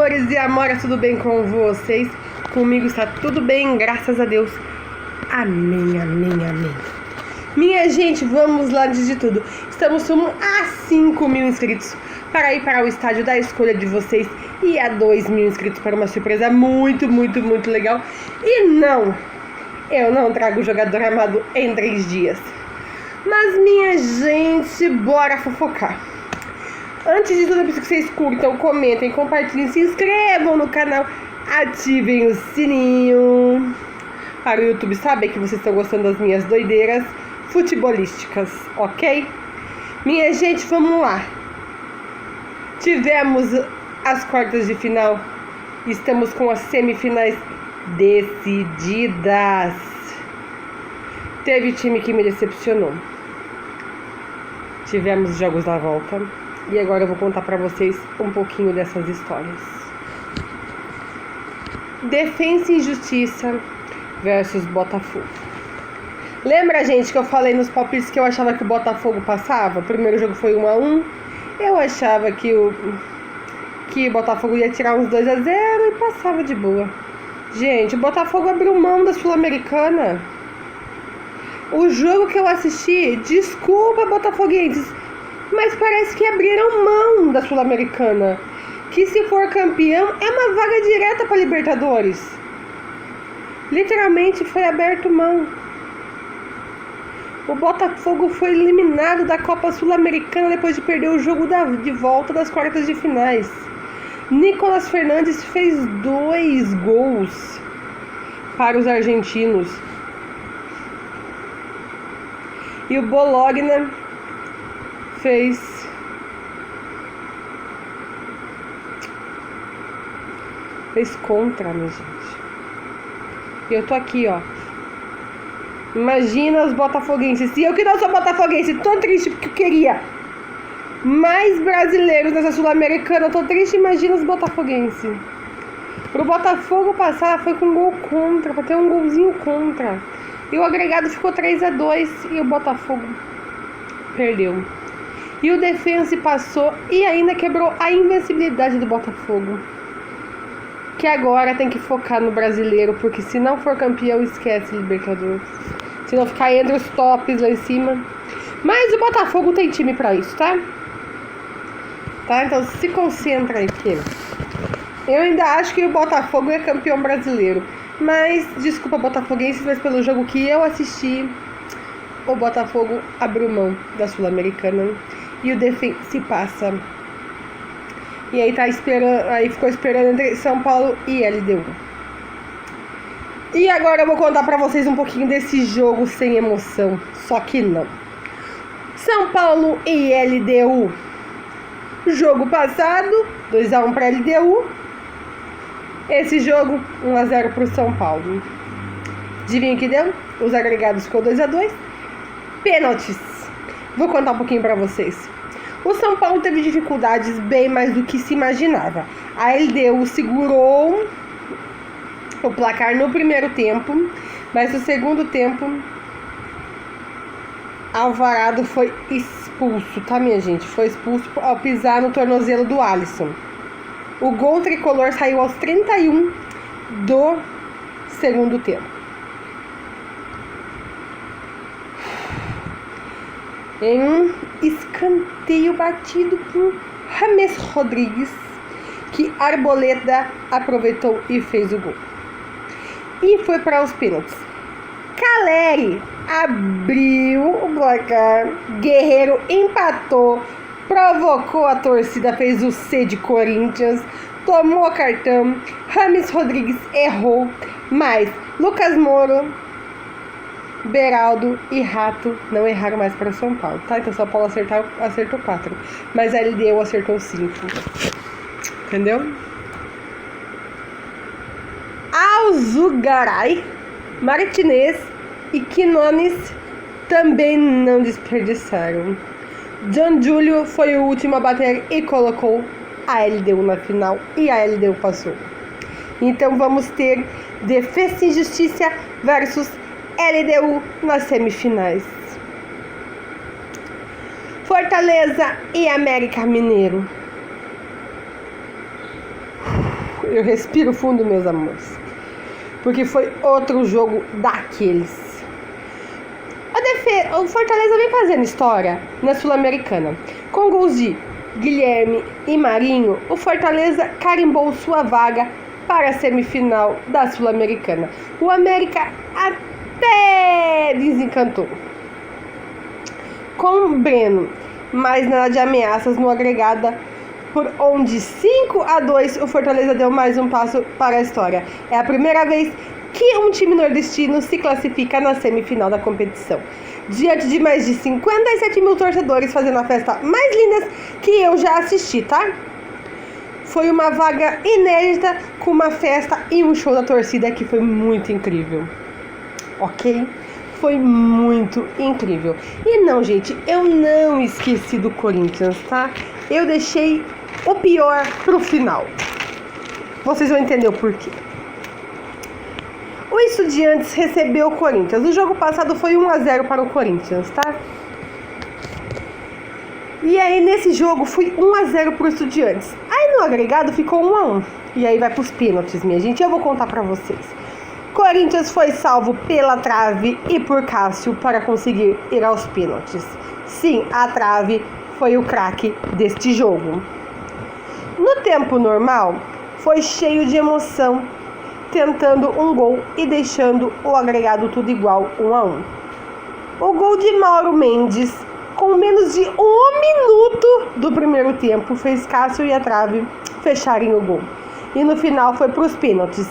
amores e amoras, tudo bem com vocês? Comigo está tudo bem, graças a Deus. Amém, amém, amém. Minha gente, vamos lá antes de tudo. Estamos rumo a 5 mil inscritos para ir para o estádio da escolha de vocês e a 2 mil inscritos para uma surpresa muito legal. E não, eu não trago o jogador amado em 3 dias. Mas minha gente, bora fofocar. Antes de tudo, eu preciso que vocês curtam, comentem, compartilhem, se inscrevam no canal, ativem o sininho para o YouTube saber que vocês estão gostando das minhas doideiras futebolísticas, ok? Minha gente, vamos lá. Tivemos as quartas de final, estamos com as semifinais decididas. Teve time que me decepcionou. Tivemos jogos da volta. E agora eu vou contar pra vocês um pouquinho dessas histórias. Defensa e Justiça versus Botafogo. Lembra, gente, que eu falei nos palpites que eu achava que o Botafogo passava? O primeiro jogo foi 1-1. Eu achava que o Botafogo ia tirar uns 2-0 e passava de boa. Gente, o Botafogo abriu mão da Sul-Americana. O jogo que eu assisti, desculpa, botafoguenses, mas parece que abriram mão da Sul-Americana. Que se for campeão, é uma vaga direta para Libertadores. Literalmente foi aberto mão. O Botafogo foi eliminado da Copa Sul-Americana depois de perder o jogo de volta das quartas de finais. Nicolás Fernandes fez 2 gols para os argentinos. E o Bologna fez contra, minha gente. E eu tô aqui, ó. Imagina os botafoguenses. E eu que não sou botafoguense, tô triste porque eu queria mais brasileiros nessa Sul-Americana. Eu tô triste, imagina os botafoguenses. Pro Botafogo passar foi com um gol contra, pra ter um golzinho contra. E o agregado ficou 3-2 e o Botafogo perdeu. E o Defensa passou e ainda quebrou a invencibilidade do Botafogo. Que agora tem que focar no brasileiro, porque se não for campeão, esquece Libertadores. Se não ficar entre os tops lá em cima. Mas o Botafogo tem time pra isso, tá? Então se concentra aí, porque eu ainda acho que o Botafogo é campeão brasileiro. Mas, desculpa botafoguenses, mas pelo jogo que eu assisti, o Botafogo abriu mão da Sul-Americana e o Defensa passa. E aí ficou esperando entre São Paulo e LDU. E agora eu vou contar pra vocês um pouquinho desse jogo sem emoção, só que não. São Paulo e LDU. Jogo passado, 2-1 pra LDU. Esse jogo, 1-0 pro São Paulo. Adivinha o que deu? Os agregados ficou 2-2. Pênaltis. Vou contar um pouquinho pra vocês. O São Paulo teve dificuldades bem mais do que se imaginava. A LDU segurou o placar no primeiro tempo, mas no segundo tempo Alvarado foi expulso, tá, minha gente? Foi expulso ao pisar no tornozelo do Alisson. O gol tricolor saiu aos 31 do segundo tempo. Em um escanteio batido por James Rodrigues, que Arboleda aproveitou e fez o gol. E foi para os pênaltis. Caleri abriu o placar, Guerreiro empatou, provocou a torcida, fez o C de Corinthians, tomou cartão, James Rodrigues errou, mas Lucas Moro, Beraldo e Rato não erraram mais para São Paulo, tá? Então São Paulo acertou 4, mas a LDU acertou 5, entendeu? Alzugaray, Martinez e Quinones também não desperdiçaram. John Julio foi o último a bater e colocou a LDU na final e a LDU passou. Então vamos ter Defensa e Justiça versus LDU nas semifinais. Fortaleza e América Mineiro. eu respiro fundo, meus amores. Porque foi outro jogo daqueles. O Fortaleza vem fazendo história na Sul-Americana. Com gols de Guilherme e Marinho, o Fortaleza carimbou sua vaga para a semifinal da Sul-Americana. O América até desencantou com Breno, mas nada de ameaças no agregado, por onde 5-2 o Fortaleza deu mais um passo para a história. É a primeira vez que um time nordestino se classifica na semifinal da competição, diante de mais de 57 mil torcedores fazendo a festa mais linda que eu já assisti, tá? Foi uma vaga inédita, com uma festa e um show da torcida que foi muito incrível, ok? Foi muito incrível. E não, gente, eu não esqueci do Corinthians, tá? Eu deixei o pior pro final. Vocês vão entender o porquê. O Estudiantes recebeu o Corinthians. O jogo passado foi 1-0 para o Corinthians, tá? E aí nesse jogo foi 1-0 para o Estudiantes. Aí no agregado ficou 1-1. E aí vai pros pênaltis, minha gente. Eu vou contar para vocês. Corinthians foi salvo pela trave e por Cássio para conseguir ir aos pênaltis. Sim, a trave foi o craque deste jogo. No tempo normal, foi cheio de emoção, tentando um gol e deixando o agregado tudo igual, 1-1. O gol de Mauro Mendes, com menos de 1 minuto do primeiro tempo, fez Cássio e a trave fecharem o gol. E no final foi para os pênaltis.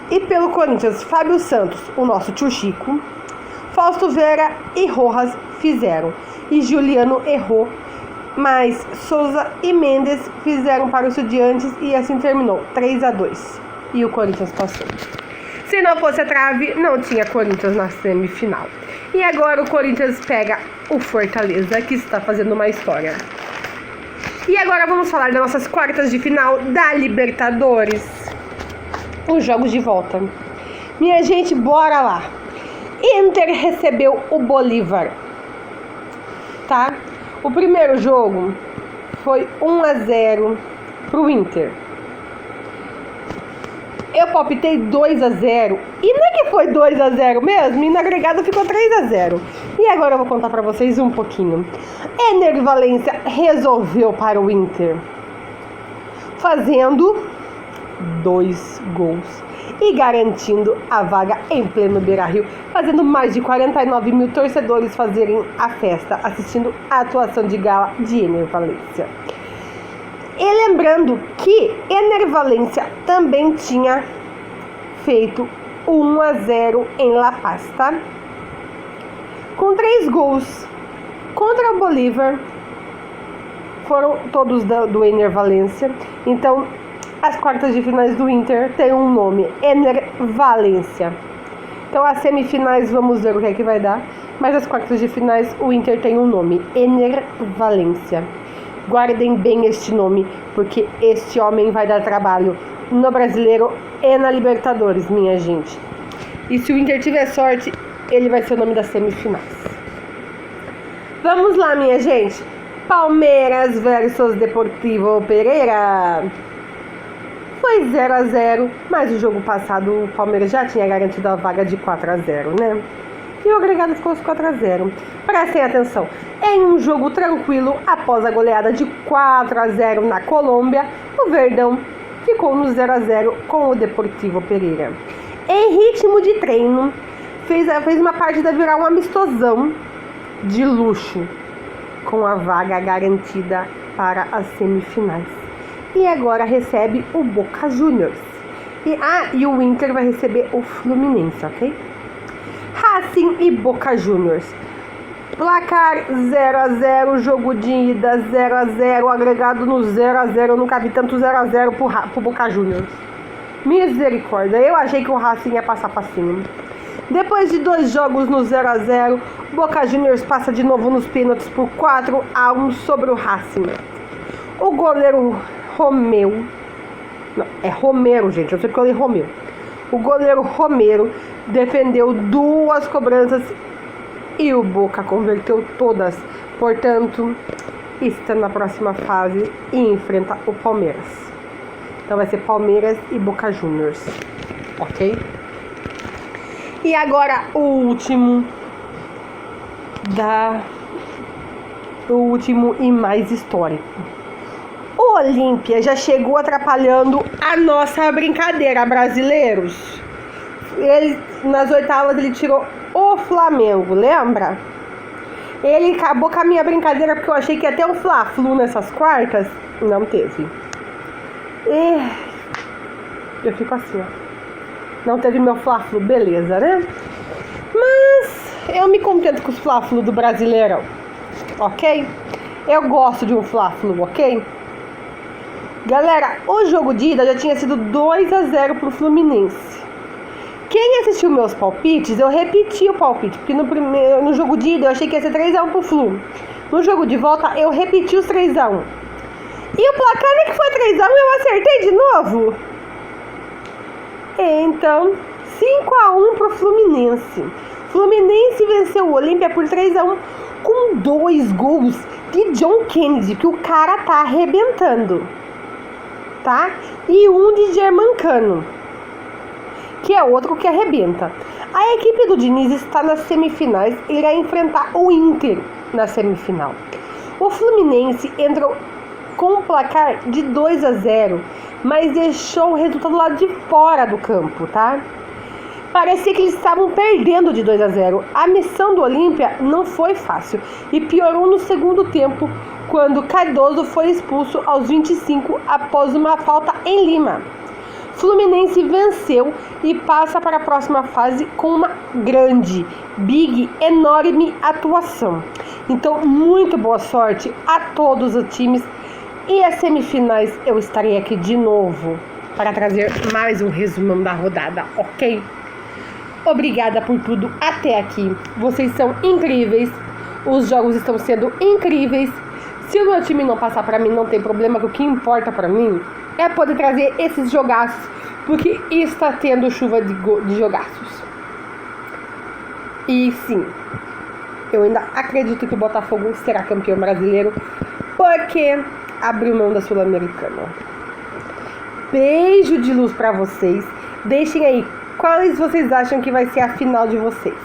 E pelo Corinthians, Fábio Santos, o nosso tio Chico, Fausto Vera e Rojas fizeram. E Juliano errou, mas Souza e Mendes fizeram para os Estudiantes e assim terminou 3-2. E o Corinthians passou. Se não fosse a trave, não tinha Corinthians na semifinal. E agora o Corinthians pega o Fortaleza, que está fazendo uma história. E agora vamos falar das nossas quartas de final da Libertadores. Os jogos de volta. Minha gente, bora lá. Inter recebeu o Bolívar, tá? O primeiro jogo foi 1-0 pro Inter. Eu palpitei 2-0. E não é que foi 2-0 mesmo, e no agregado ficou 3-0. E agora eu vou contar pra vocês um pouquinho. Ener Valencia resolveu para o Inter, fazendo 2 gols e garantindo a vaga em pleno Beira-Rio, fazendo mais de 49 mil torcedores fazerem a festa, assistindo a atuação de gala de Ener Valencia. E lembrando que Ener Valencia também tinha feito 1-0 em La Paz, tá? Com 3 gols contra o Bolívar, foram todos do Ener Valencia. Então, as quartas de finais do Inter tem um nome, Ener Valencia. Então, as semifinais, vamos ver o que é que vai dar. Mas as quartas de finais, o Inter tem um nome, Ener Valencia. Guardem bem este nome, porque este homem vai dar trabalho no Brasileiro e na Libertadores, minha gente. E se o Inter tiver sorte, ele vai ser o nome das semifinais. Vamos lá, minha gente. Palmeiras versus Deportivo Pereira. Foi 0-0, mas o jogo passado o Palmeiras já tinha garantido a vaga de 4-0, né? E o agregado ficou 4-0. Prestem atenção. Em um jogo tranquilo, após a goleada de 4-0 na Colômbia, o Verdão ficou no 0-0 com o Deportivo Pereira. Em ritmo de treino, fez uma partida virar um amistosão de luxo, com a vaga garantida para as semifinais. E agora recebe o Boca Juniors. E o Inter vai receber o Fluminense, ok? Racing e Boca Juniors. Placar 0-0, jogo de ida 0-0, agregado no 0-0. Eu nunca vi tanto 0-0 pro Boca Juniors. Misericórdia, eu achei que o Racing ia passar pra cima. Depois de 2 jogos no 0-0, Boca Juniors passa de novo nos pênaltis por 4-1 sobre o Racing. O goleiro Romeu, não, é Romero, gente, eu sei que eu li Romeu. O goleiro Romero defendeu 2 cobranças e o Boca converteu todas. Portanto, está na próxima fase e enfrenta o Palmeiras. Então vai ser Palmeiras e Boca Juniors, ok? E agora o último e mais histórico. O Olímpia já chegou atrapalhando a nossa brincadeira, brasileiros. Ele, nas oitavas ele tirou o Flamengo, lembra? Ele acabou com a minha brincadeira porque eu achei que ia ter um Fla-Flu nessas quartas. Não teve. E eu fico assim, ó. Não teve meu Fla-Flu, beleza, né? Mas eu me contento com os Fla-Flu do Brasileirão, ok? Eu gosto de um Fla-Flu, ok? Galera, o jogo de ida já tinha sido 2-0 pro Fluminense. Quem assistiu meus palpites, eu repeti o palpite, porque no jogo de ida eu achei que ia ser 3-1 pro Flu. No jogo de volta eu repeti os 3-1. E o placar não é que foi 3-1, eu acertei de novo. Então, 5-1 pro Fluminense. Fluminense venceu o Olímpia por 3-1 com 2 gols de John Kennedy, que o cara tá arrebentando, tá? E um de Germancano, que é outro que arrebenta. A equipe do Diniz está nas semifinais e irá enfrentar o Inter na semifinal. O Fluminense entrou com um placar de 2-0, mas deixou o resultado lá de fora do campo, tá? Parecia que eles estavam perdendo de 2-0. A missão do Olímpia não foi fácil e piorou no segundo tempo, quando Cardoso foi expulso aos 25 após uma falta em Lima. Fluminense venceu e passa para a próxima fase com uma grande, enorme atuação. Então, muito boa sorte a todos os times. E as semifinais eu estarei aqui de novo para trazer mais um resumão da rodada, ok? Obrigada por tudo até aqui. Vocês são incríveis. Os jogos estão sendo incríveis. Se o meu time não passar para mim, não tem problema, que o que importa para mim é poder trazer esses jogaços, porque está tendo chuva de jogaços. E sim, eu ainda acredito que o Botafogo será campeão brasileiro, porque abriu mão da Sul-Americana. Beijo de luz para vocês. Deixem aí quais vocês acham que vai ser a final de vocês.